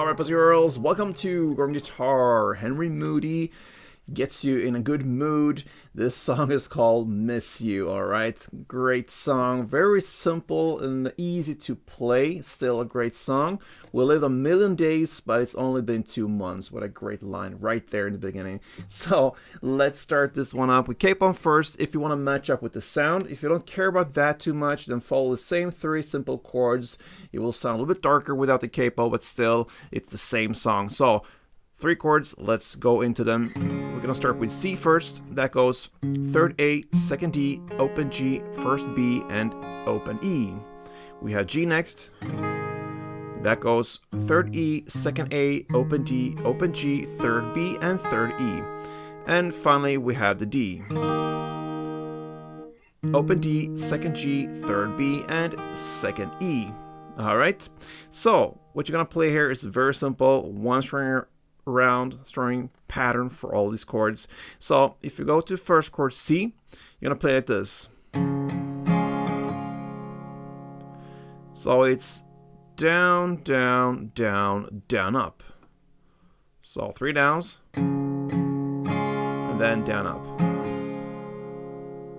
Alright, boys and girls, welcome to Gruvgear Guitar. Henry Moodie gets you in a good mood. This song is called Miss You, alright? Great song, very simple and easy to play. Still a great song. We lived a million days, but it's only been 2 months. What a great line right there in the beginning. So let's start this one up. We capo on first if you want to match up with the sound. If you don't care about that too much, then follow the same 3 simple chords. It will sound a little bit darker without the capo, but still it's the same song. So 3 chords, let's go into them. We're gonna start with C first. That goes 3rd A, 2nd D, open G, 1st B, and open E. We have G next. That goes 3rd E, 2nd A, open D, open G, 3rd B, and 3rd E. And finally, we have the D. Open D, 2nd G, 3rd B, and 2nd E. Alright, so what you're gonna play here is very simple. 1 string round string pattern for all these chords. So if you go to first chord C, you're gonna play like this. So it's down, down, down, down, up. So 3 downs and then down, up.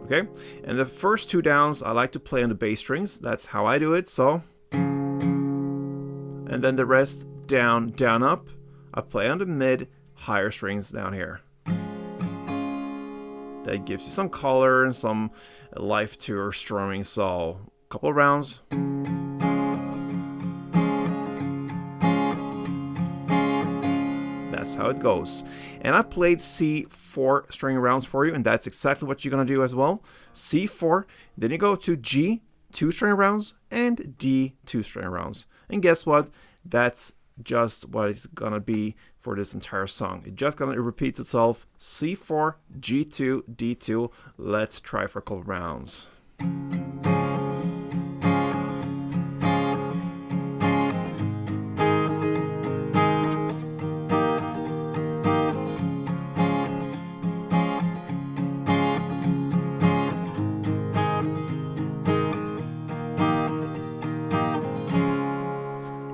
Okay, and the first 2 downs I like to play on the bass strings. That's how I do it. So, and then the rest down, down, up. I play on the mid higher strings down here. That gives you some color and some life to your strumming. So a couple of rounds. That's how it goes. And I played C4 string rounds for you, and that's exactly what you're gonna do as well. C4, then you go to G 2 string rounds and D 2 string rounds. And guess what? That's just what it's gonna be for this entire song. It repeats itself. C4, G2, D2. Let's try for a couple rounds.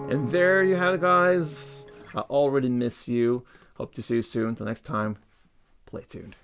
And there you have it, guys. I already miss you. Hope to see you soon. Until next time, play tuned.